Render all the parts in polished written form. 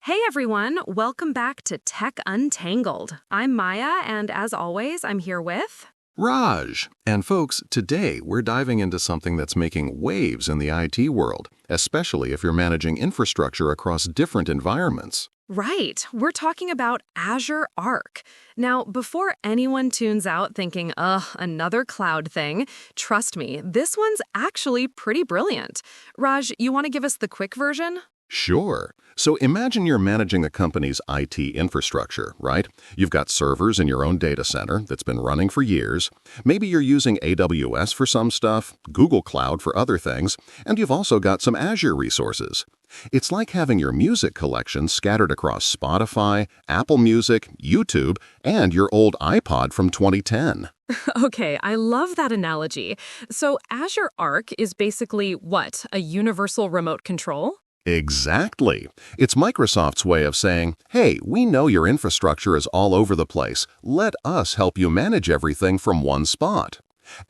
Hey everyone, welcome back to Tech Untangled. I'm Maya, and as always, I'm here with... Raj. And folks, today we're diving into something that's making waves in the IT world, especially if you're managing infrastructure across different environments. Right, we're talking about Azure Arc. Now, before anyone tunes out thinking, another cloud thing, trust me, this one's actually pretty brilliant. Raj, you want to give us the quick version? Sure. So imagine you're managing a company's IT infrastructure, right? You've got servers in your own data center that's been running for years. Maybe you're using AWS for some stuff, Google Cloud for other things, and you've also got some Azure resources. It's like having your music collection scattered across Spotify, Apple Music, YouTube, and your old iPod from 2010. Okay, I love that analogy. So Azure Arc is basically what, a universal remote control? Exactly. It's Microsoft's way of saying, hey, we know your infrastructure is all over the place. Let us help you manage everything from one spot.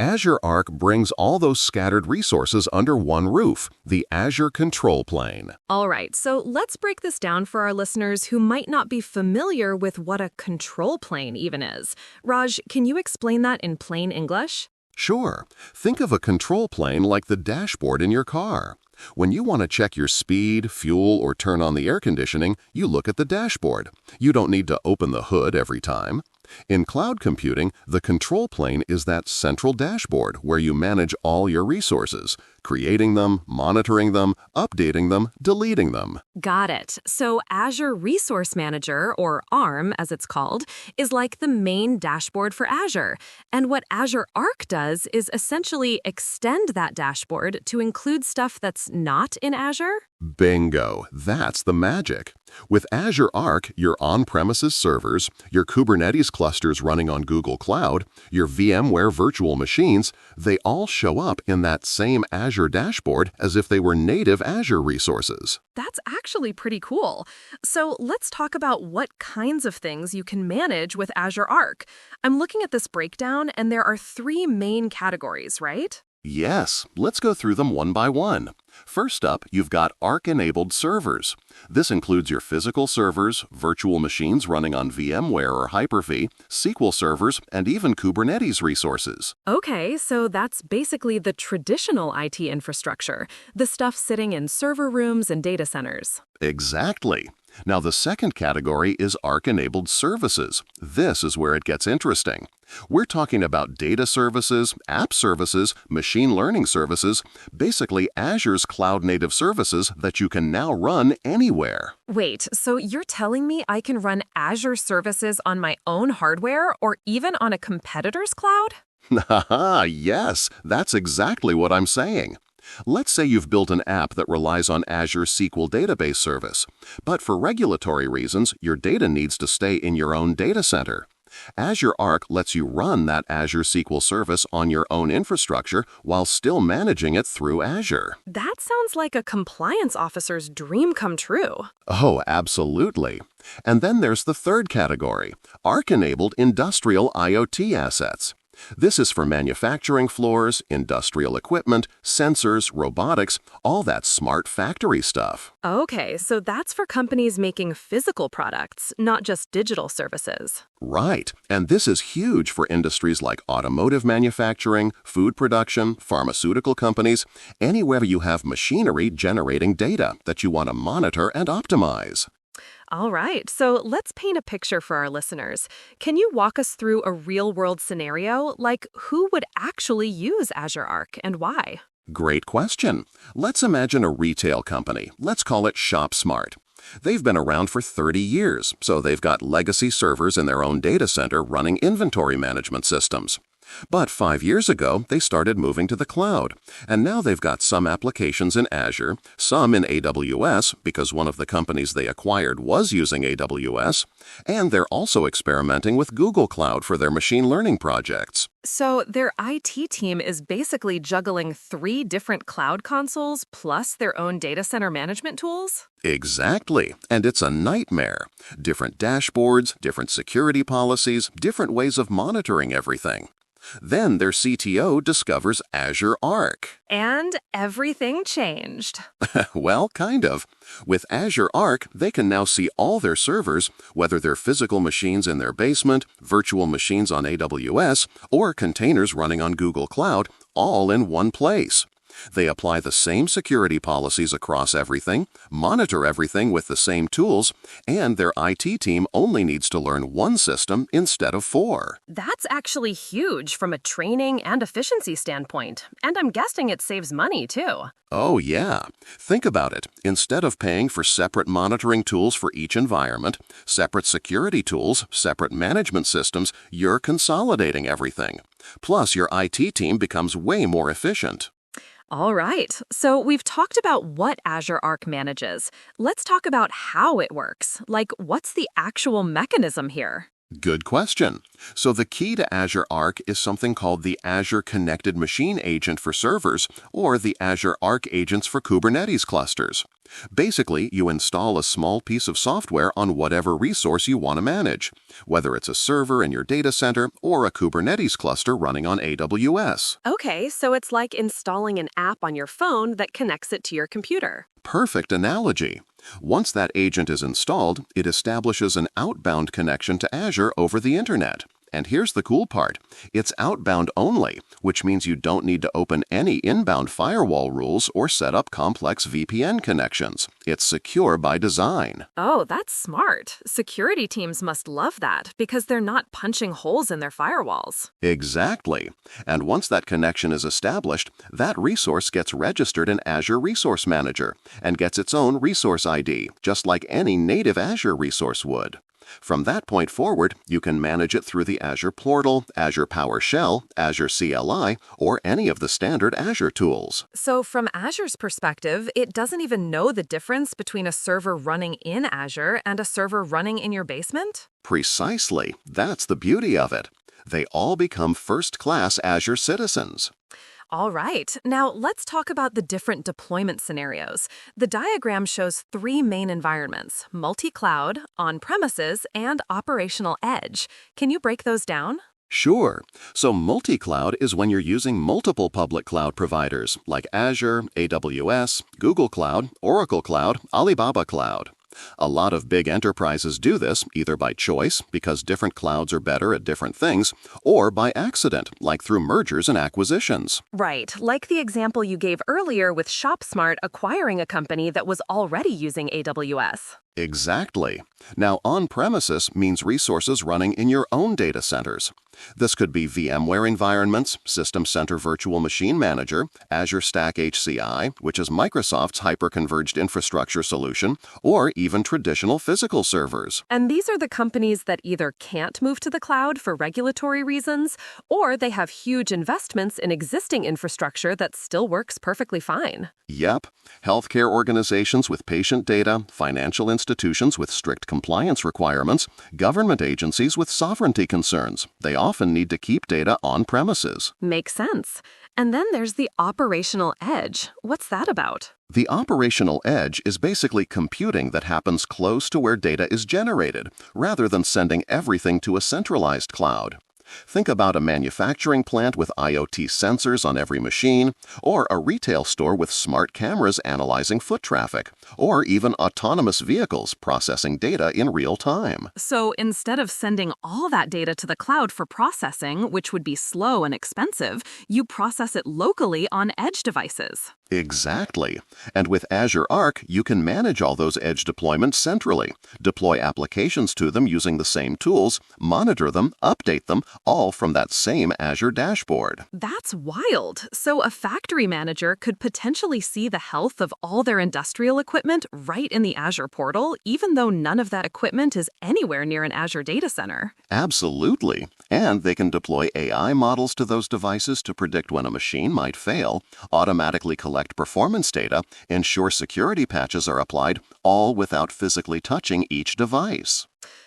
Azure Arc brings all those scattered resources under one roof, the Azure Control Plane. All right, so let's break this down for our listeners who might not be familiar with what a control plane even is. Raj, can you explain that in plain English? Sure. Think of a control plane like the dashboard in your car. When you want to check your speed, fuel, or turn on the air conditioning, you look at the dashboard. You don't need to open the hood every time. In cloud computing, the control plane is that central dashboard where you manage all your resources, creating them, monitoring them, updating them, deleting them. Got it. So Azure Resource Manager, or ARM as it's called, is like the main dashboard for Azure. And what Azure Arc does is essentially extend that dashboard to include stuff that's not in Azure. Bingo! That's the magic. With Azure Arc, your on-premises servers, your Kubernetes clusters running on Google Cloud, your VMware virtual machines, they all show up in that same Azure dashboard as if they were native Azure resources. That's actually pretty cool. So let's talk about what kinds of things you can manage with Azure Arc. I'm looking at this breakdown, and there are three main categories, right? Yes, let's go through them one by one. First up, you've got Arc-enabled servers. This includes your physical servers, virtual machines running on VMware or Hyper-V, SQL servers, and even Kubernetes resources. Okay, so that's basically the traditional IT infrastructure, the stuff sitting in server rooms and data centers. Exactly. Now, the second category is Arc-enabled services. This is where it gets interesting. We're talking about data services, app services, machine learning services, basically Azure's cloud-native services that you can now run anywhere. Wait, so you're telling me I can run Azure services on my own hardware or even on a competitor's cloud? Haha, yes, that's exactly what I'm saying. Let's say you've built an app that relies on Azure SQL database service, but for regulatory reasons, your data needs to stay in your own data center. Azure Arc lets you run that Azure SQL service on your own infrastructure while still managing it through Azure. That sounds like a compliance officer's dream come true. Oh, absolutely. And then there's the third category, Arc-enabled industrial IoT assets. This is for manufacturing floors, industrial equipment, sensors, robotics, all that smart factory stuff. Okay, so that's for companies making physical products, not just digital services. Right, and this is huge for industries like automotive manufacturing, food production, pharmaceutical companies, anywhere you have machinery generating data that you want to monitor and optimize. All right, so let's paint a picture for our listeners. Can you walk us through a real-world scenario, like who would actually use Azure Arc and why? Great question. Let's imagine a retail company. Let's call it ShopSmart. They've been around for 30 years, so they've got legacy servers in their own data center running inventory management systems. But 5 years ago, they started moving to the cloud, and now they've got some applications in Azure, some in AWS, because one of the companies they acquired was using AWS, and they're also experimenting with Google Cloud for their machine learning projects. So their IT team is basically juggling 3 different cloud consoles plus their own data center management tools? Exactly, and it's a nightmare. Different dashboards, different security policies, different ways of monitoring everything. Then their CTO discovers Azure Arc. And everything changed. Well, kind of. With Azure Arc, they can now see all their servers, whether they're physical machines in their basement, virtual machines on AWS, or containers running on Google Cloud, all in one place. They apply the same security policies across everything, monitor everything with the same tools, and their IT team only needs to learn one system instead of 4. That's actually huge from a training and efficiency standpoint. And I'm guessing it saves money, too. Oh, yeah. Think about it. Instead of paying for separate monitoring tools for each environment, separate security tools, separate management systems, you're consolidating everything. Plus, your IT team becomes way more efficient. All right, so we've talked about what Azure Arc manages. Let's talk about how it works. Like, what's the actual mechanism here? Good question. So the key to Azure Arc is something called the Azure Connected Machine Agent for servers, or the Azure Arc agents for Kubernetes clusters. Basically, you install a small piece of software on whatever resource you want to manage, whether it's a server in your data center or a Kubernetes cluster running on AWS. Okay, so it's like installing an app on your phone that connects it to your computer. Perfect analogy. Once that agent is installed, it establishes an outbound connection to Azure over the internet. And here's the cool part. It's outbound only, which means you don't need to open any inbound firewall rules or set up complex VPN connections. It's secure by design. Oh, that's smart. Security teams must love that because they're not punching holes in their firewalls. Exactly. And once that connection is established, that resource gets registered in Azure Resource Manager and gets its own resource ID, just like any native Azure resource would. From that point forward, you can manage it through the Azure Portal, Azure PowerShell, Azure CLI, or any of the standard Azure tools. So from Azure's perspective, it doesn't even know the difference between a server running in Azure and a server running in your basement? Precisely. That's the beauty of it. They all become first-class Azure citizens. All right, now let's talk about the different deployment scenarios. The diagram shows 3 main environments: multi-cloud, on-premises, and operational edge. Can you break those down? Sure. So multi-cloud is when you're using multiple public cloud providers like Azure, AWS, Google Cloud, Oracle Cloud, Alibaba Cloud. A lot of big enterprises do this either by choice, because different clouds are better at different things, or by accident, like through mergers and acquisitions. Right, like the example you gave earlier with ShopSmart acquiring a company that was already using AWS. Exactly. Now, on-premises means resources running in your own data centers. This could be VMware environments, System Center Virtual Machine Manager, Azure Stack HCI, which is Microsoft's hyper-converged infrastructure solution, or even traditional physical servers. And these are the companies that either can't move to the cloud for regulatory reasons, or they have huge investments in existing infrastructure that still works perfectly fine. Yep. Healthcare organizations with patient data, financial institutions with strict compliance requirements, government agencies with sovereignty concerns. They often need to keep data on premises. Makes sense. And then there's the operational edge. What's that about? The operational edge is basically computing that happens close to where data is generated, rather than sending everything to a centralized cloud. Think about a manufacturing plant with IoT sensors on every machine, or a retail store with smart cameras analyzing foot traffic, or even autonomous vehicles processing data in real time. So instead of sending all that data to the cloud for processing, which would be slow and expensive, you process it locally on edge devices. Exactly. And with Azure Arc, you can manage all those edge deployments centrally, deploy applications to them using the same tools, monitor them, update them, all from that same Azure dashboard. That's wild. So a factory manager could potentially see the health of all their industrial equipment right in the Azure portal, even though none of that equipment is anywhere near an Azure data center. Absolutely. And they can deploy AI models to those devices to predict when a machine might fail, automatically collect performance data, ensure security patches are applied, all without physically touching each device.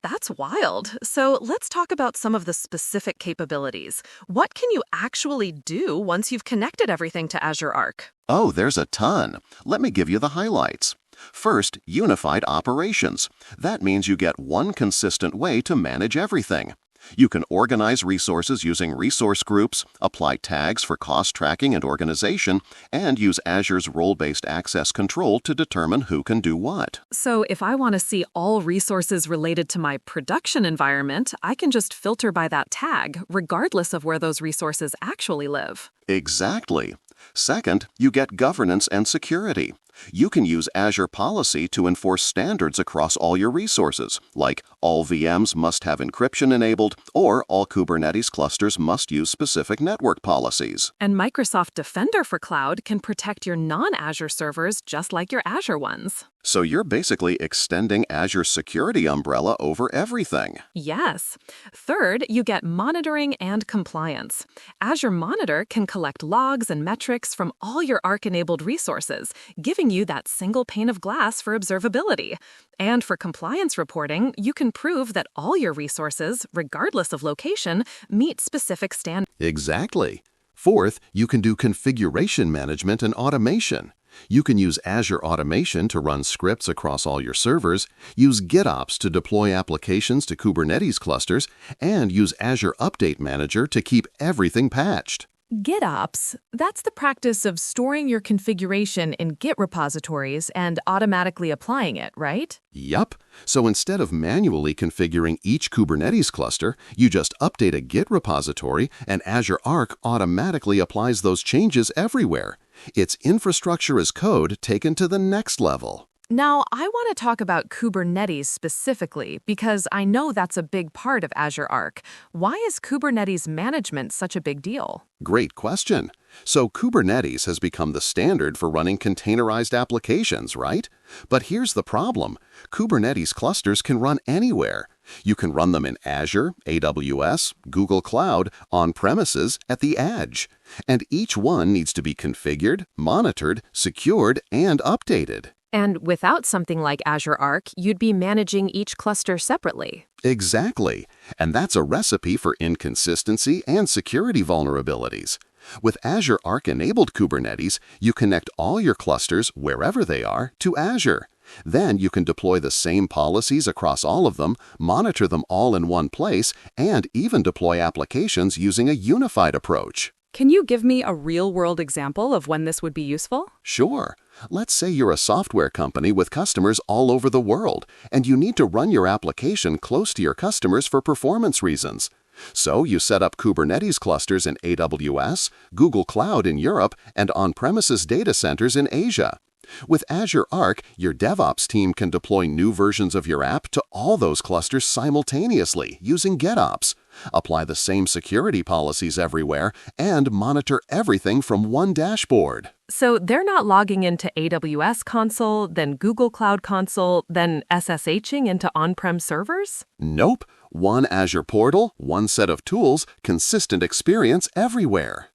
That's wild. So let's talk about some of the specific capabilities. What can you actually do once you've connected everything to Azure Arc? Oh, there's a ton. Let me give you the highlights. First, unified operations. That means you get one consistent way to manage everything. You can organize resources using resource groups, apply tags for cost tracking and organization, and use Azure's role-based access control to determine who can do what. So if I want to see all resources related to my production environment, I can just filter by that tag, regardless of where those resources actually live. Exactly. Second, you get governance and security. You can use Azure Policy to enforce standards across all your resources, like all VMs must have encryption enabled, or all Kubernetes clusters must use specific network policies. And Microsoft Defender for Cloud can protect your non-Azure servers just like your Azure ones. So you're basically extending Azure's security umbrella over everything. Yes. Third, you get monitoring and compliance. Azure Monitor can collect logs and metrics from all your Arc-enabled resources, giving you that single pane of glass for observability. And for compliance reporting, you can prove that all your resources, regardless of location, meet specific standards. Exactly. Fourth, you can do configuration management and automation. You can use Azure Automation to run scripts across all your servers, use GitOps to deploy applications to Kubernetes clusters, and use Azure Update Manager to keep everything patched. GitOps, that's the practice of storing your configuration in Git repositories and automatically applying it, right? Yup. So instead of manually configuring each Kubernetes cluster, you just update a Git repository and Azure Arc automatically applies those changes everywhere. It's infrastructure as code taken to the next level. Now, I want to talk about Kubernetes specifically because I know that's a big part of Azure Arc. Why is Kubernetes management such a big deal? Great question. So Kubernetes has become the standard for running containerized applications, right? But here's the problem. Kubernetes clusters can run anywhere. You can run them in Azure, AWS, Google Cloud, on-premises, at the edge. And each one needs to be configured, monitored, secured, and updated. And without something like Azure Arc, you'd be managing each cluster separately. Exactly. And that's a recipe for inconsistency and security vulnerabilities. With Azure Arc-enabled Kubernetes, you connect all your clusters, wherever they are, to Azure. Then you can deploy the same policies across all of them, monitor them all in one place, and even deploy applications using a unified approach. Can you give me a real-world example of when this would be useful? Sure. Let's say you're a software company with customers all over the world, and you need to run your application close to your customers for performance reasons. So you set up Kubernetes clusters in AWS, Google Cloud in Europe, and on-premises data centers in Asia. With Azure Arc, your DevOps team can deploy new versions of your app to all those clusters simultaneously using GitOps, apply the same security policies everywhere, and monitor everything from one dashboard. So they're not logging into AWS console, then Google Cloud console, then SSHing into on-prem servers? Nope. One Azure portal, one set of tools, consistent experience everywhere.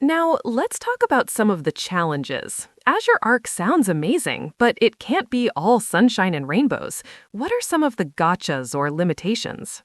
Now, let's talk about some of the challenges. Azure Arc sounds amazing, but it can't be all sunshine and rainbows. What are some of the gotchas or limitations?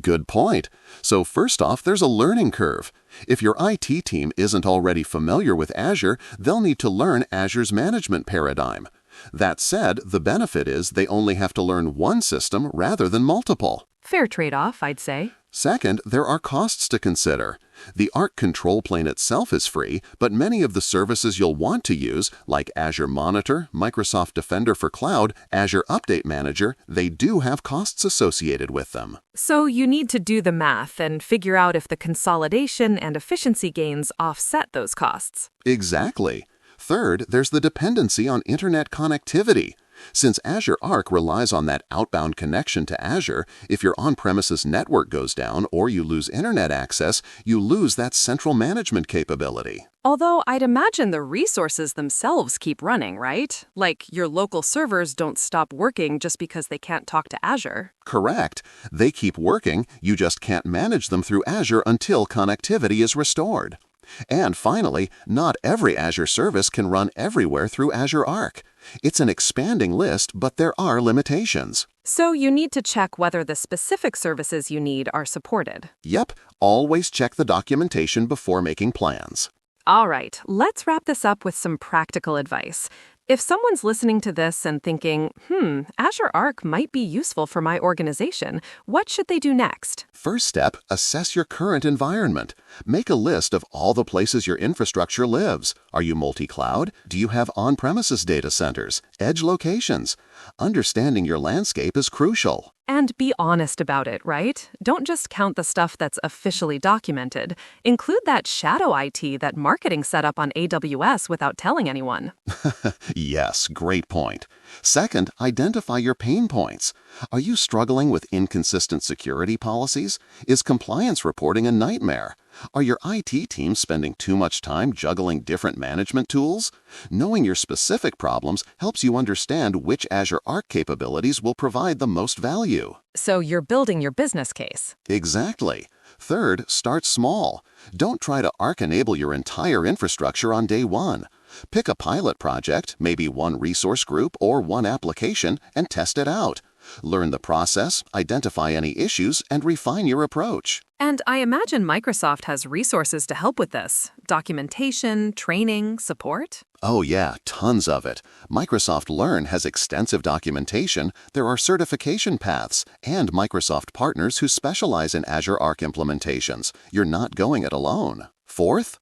Good point. So first off, there's a learning curve. If your IT team isn't already familiar with Azure, they'll need to learn Azure's management paradigm. That said, the benefit is they only have to learn one system rather than multiple. Fair trade-off, I'd say. Second, there are costs to consider. The Arc control plane itself is free, but many of the services you'll want to use, like Azure Monitor, Microsoft Defender for Cloud, Azure Update Manager, they do have costs associated with them. So you need to do the math and figure out if the consolidation and efficiency gains offset those costs. Exactly. Third, there's the dependency on internet connectivity. Since Azure Arc relies on that outbound connection to Azure, if your on-premises network goes down or you lose internet access, you lose that central management capability. Although I'd imagine the resources themselves keep running, right? Like your local servers don't stop working just because they can't talk to Azure. Correct. They keep working, you just can't manage them through Azure until connectivity is restored. And finally, not every Azure service can run everywhere through Azure Arc. It's an expanding list, but there are limitations. So you need to check whether the specific services you need are supported. Yep, always check the documentation before making plans. All right, let's wrap this up with some practical advice. If someone's listening to this and thinking, Azure Arc might be useful for my organization, what should they do next? First step, assess your current environment. Make a list of all the places your infrastructure lives. Are you multi-cloud? Do you have on-premises data centers? Edge locations? Understanding your landscape is crucial. And be honest about it, right? Don't just count the stuff that's officially documented. Include that shadow IT that marketing set up on AWS without telling anyone. Yes, great point. Second, identify your pain points. Are you struggling with inconsistent security policies? Is compliance reporting a nightmare? Are your IT teams spending too much time juggling different management tools? Knowing your specific problems helps you understand which Azure Arc capabilities will provide the most value. So you're building your business case. Exactly. Third, start small. Don't try to Arc-enable your entire infrastructure on day one. Pick a pilot project, maybe one resource group or one application, and test it out. Learn the process, identify any issues, and refine your approach. And I imagine Microsoft has resources to help with this. Documentation, training, support? Oh yeah, tons of it. Microsoft Learn has extensive documentation, there are certification paths, and Microsoft partners who specialize in Azure Arc implementations. You're not going it alone. Fourth,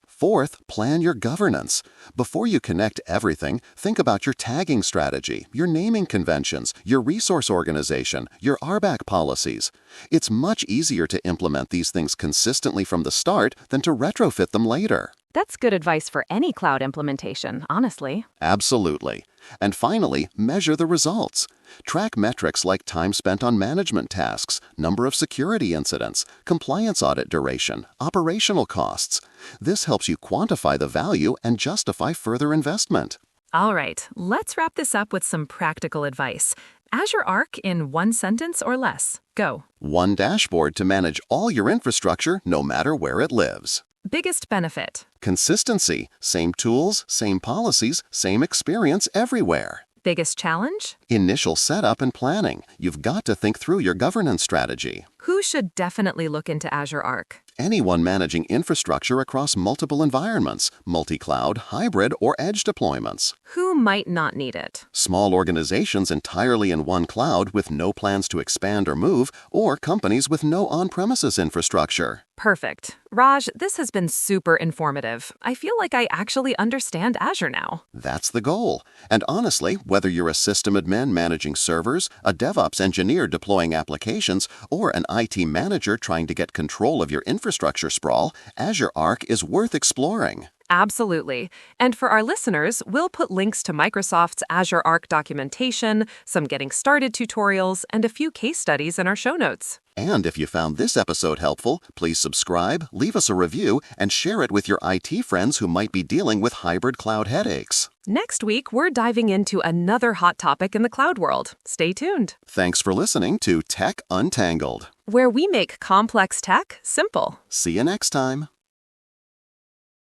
plan your governance. Before you connect everything, think about your tagging strategy, your naming conventions, your resource organization, your RBAC policies. It's much easier to implement these things consistently from the start than to retrofit them later. That's good advice for any cloud implementation, honestly. Absolutely. And finally, measure the results. Track metrics like time spent on management tasks, number of security incidents, compliance audit duration, operational costs. This helps you quantify the value and justify further investment. All right, let's wrap this up with some practical advice. Azure Arc in one sentence or less. Go. One dashboard to manage all your infrastructure, no matter where it lives. Biggest benefit. Consistency. Same tools, same policies, same experience everywhere. Biggest challenge? Initial setup and planning. You've got to think through your governance strategy. Who should definitely look into Azure Arc? Anyone managing infrastructure across multiple environments, multi-cloud, hybrid, or edge deployments. Who might not need it? Small organizations entirely in one cloud with no plans to expand or move, or companies with no on-premises infrastructure. Perfect. Raj, this has been super informative. I feel like I actually understand Azure now. That's the goal. And honestly, whether you're a system admin managing servers, a DevOps engineer deploying applications, or an IT manager trying to get control of your infrastructure sprawl, Azure Arc is worth exploring. Absolutely. And for our listeners, we'll put links to Microsoft's Azure Arc documentation, some getting started tutorials, and a few case studies in our show notes. And if you found this episode helpful, please subscribe, leave us a review, and share it with your IT friends who might be dealing with hybrid cloud headaches. Next week, we're diving into another hot topic in the cloud world. Stay tuned. Thanks for listening to Tech Untangled, where we make complex tech simple. See you next time.